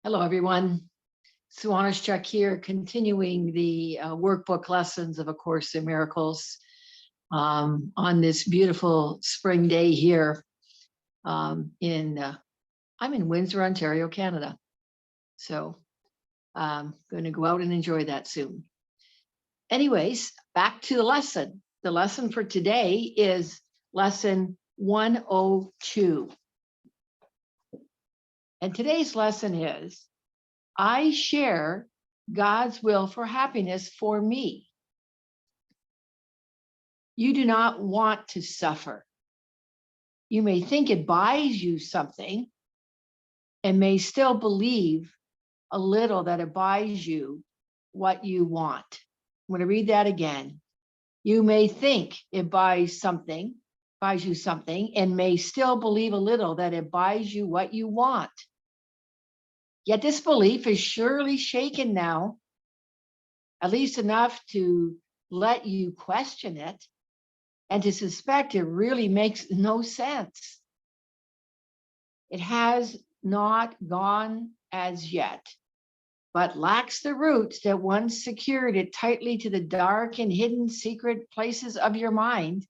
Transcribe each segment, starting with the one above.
Hello, everyone. Sue Onishchuk here, continuing the workbook lessons of A Course in Miracles on this beautiful spring day here I'm in Windsor, Ontario, Canada. So I'm going to go out and enjoy that soon. Anyways, back to the lesson. The lesson for today is lesson 102. And today's lesson is, I share God's will for happiness for me. You do not want to suffer. You may think it buys you something and may still believe a little that it buys you what you want. I'm going to read that again. You may think it buys you something, and may still believe a little that it buys you what you want. Yet this belief is surely shaken now, at least enough to let you question it and to suspect it really makes no sense. It has not gone as yet, but lacks the roots that once secured it tightly to the dark and hidden secret places of your mind.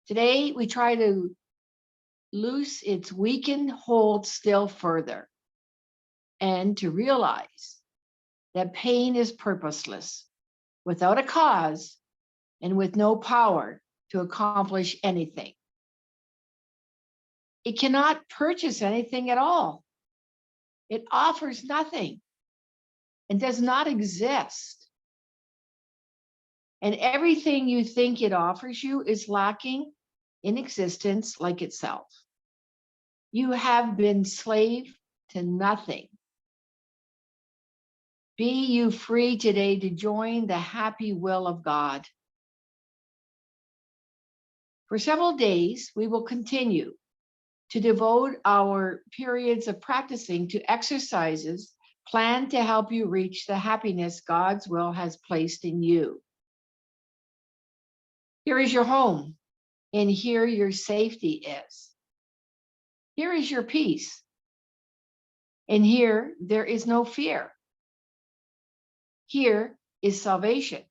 Today, we try to loose its weakened hold still further and to realize that pain is purposeless, without a cause, and with no power to accomplish anything. It cannot purchase anything at all. It offers nothing and does not exist. And everything you think it offers you is lacking in existence like itself. You have been slave to nothing. Be you free today to join the happy will of God. For several days, we will continue to devote our periods of practicing to exercises planned to help you reach the happiness God's will has placed in you. Here is your home, and here your safety is. Here is your peace, and here there is no fear. Here is salvation,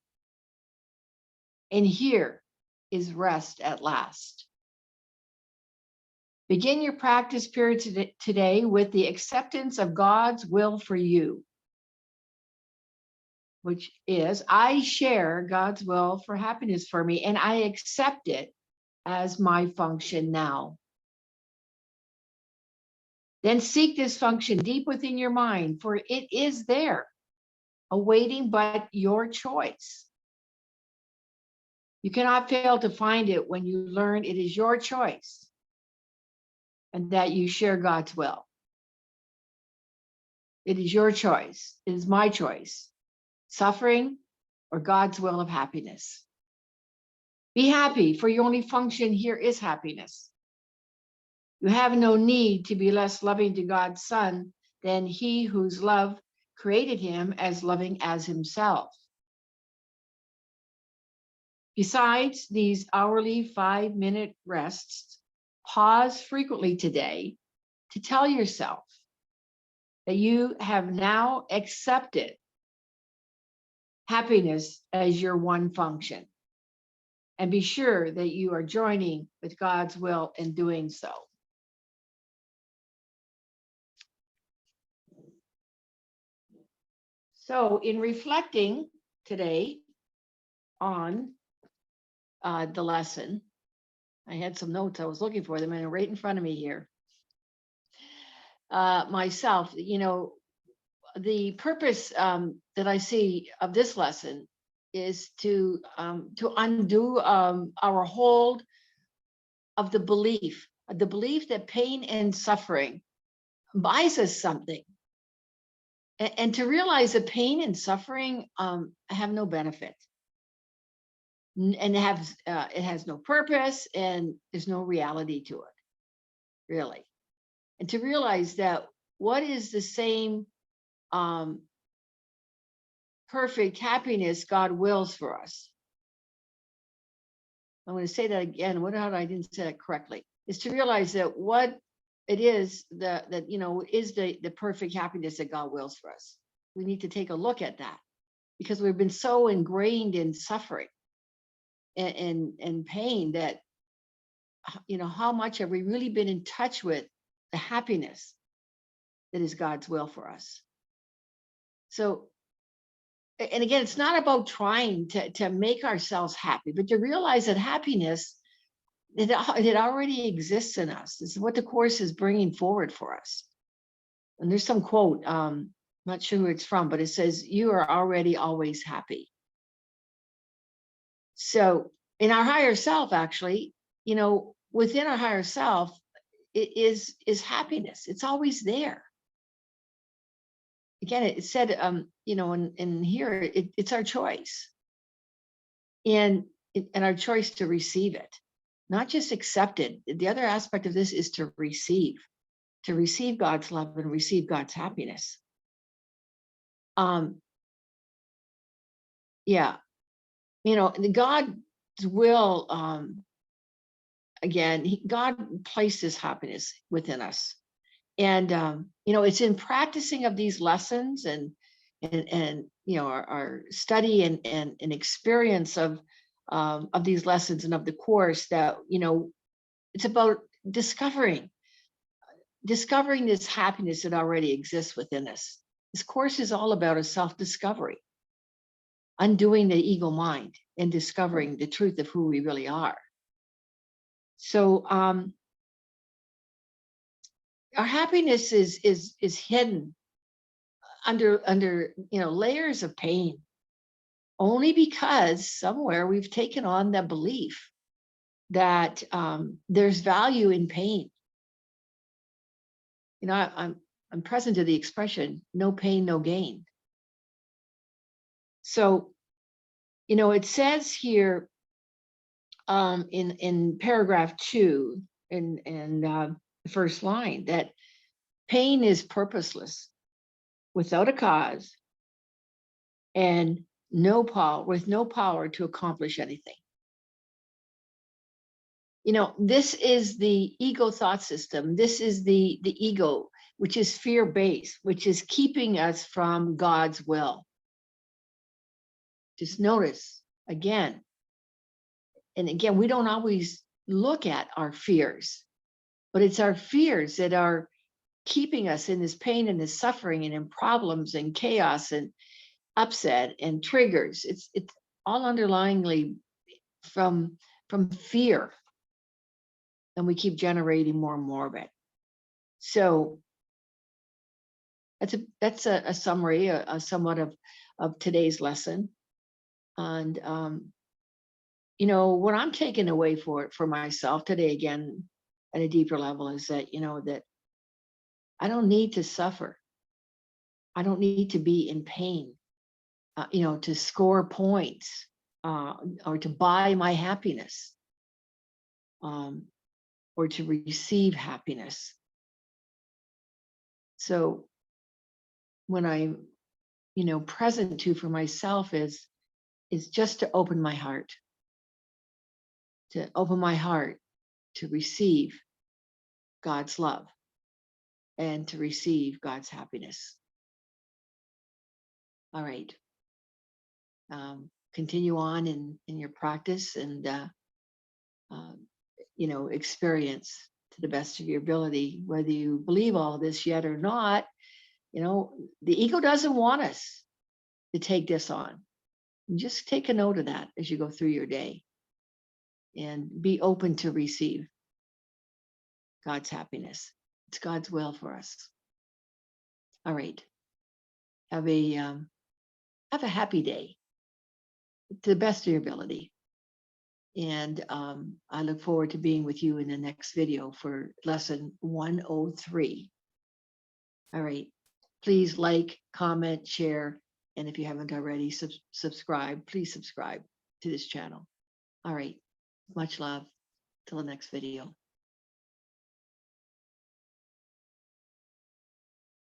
and here is rest at last. Begin your practice period today with the acceptance of God's will for you, which is, I share God's will for happiness for me, and I accept it as my function now. Then seek this function deep within your mind, for it is there, awaiting but your choice. You cannot fail to find it when you learn it is your choice and that you share God's will. It is your choice. It is my choice. Suffering or God's will of happiness. Be happy, for your only function here is happiness. You have no need to be less loving to God's Son than he whose love created him as loving as himself. Besides these hourly 5-minute rests, pause frequently today to tell yourself that you have now accepted happiness as your one function. And be sure that you are joining with God's will in doing so. So in reflecting today on the lesson, I had some notes, I was looking for them, and they're right in front of me here. Myself, the purpose that I see of this lesson is to undo our hold of the belief that pain and suffering buys us something, and to realize that pain and suffering have no benefit, and it has no purpose, and there's no reality to it, really. And to realize that what is the same perfect happiness God wills for us. I'm going to say that again. I didn't say that correctly. Is to realize that what it is the perfect happiness that God wills for us. We need to take a look at that, because we've been so ingrained in suffering and pain that, how much have we really been in touch with the happiness that is God's will for us? So, and again, it's not about trying to make ourselves happy, but to realize that happiness, it already exists in us. This is what the Course is bringing forward for us. And there's some quote, not sure who it's from, but it says, "You are already always happy." So in our higher self, actually, within our higher self, it is happiness. It's always there. Again, it said, in here, it's our choice, and our choice to receive it, not just accept it. The other aspect of this is to receive God's love and receive God's happiness. Yeah, God's will, again, God places happiness within us. And, it's in practicing of these lessons and our study and experience of these lessons and of the Course that, it's about discovering this happiness that already exists within us. This Course is all about a self-discovery, undoing the ego mind and discovering the truth of who we really are. So, our happiness is hidden under layers of pain, only because somewhere we've taken on the belief that there's value in pain. I'm present to the expression, "No pain, no gain." So, it says here, in paragraph 2 and the first line, that pain is purposeless, without a cause, and with no power to accomplish anything. This is the ego thought system. This is the ego, which is fear-based, which is keeping us from God's will. Just notice again, and again, we don't always look at our fears, but it's our fears that are keeping us in this pain and this suffering and in problems and chaos and upset and triggers. It's all underlyingly from fear, and we keep generating more and more of it. So that's a summary, a somewhat of today's lesson. And what I'm taking away for myself today, again, at a deeper level, is that that I don't need to suffer. I don't need to be in pain, to score points, or to buy my happiness, or to receive happiness. So when I'm, present to for myself is just to open my heart, to receive God's love and to receive God's happiness. All right. Continue on in your practice and, experience to the best of your ability, whether you believe all this yet or not. The ego doesn't want us to take this on. Just take a note of that as you go through your day and be open to receive God's happiness. It's God's will for us. All right. Have a happy day to the best of your ability. And I look forward to being with you in the next video for lesson 103. All right. Please like, comment, share, and if you haven't already, subscribe. Please subscribe to this channel. All right. Much love. Till the next video.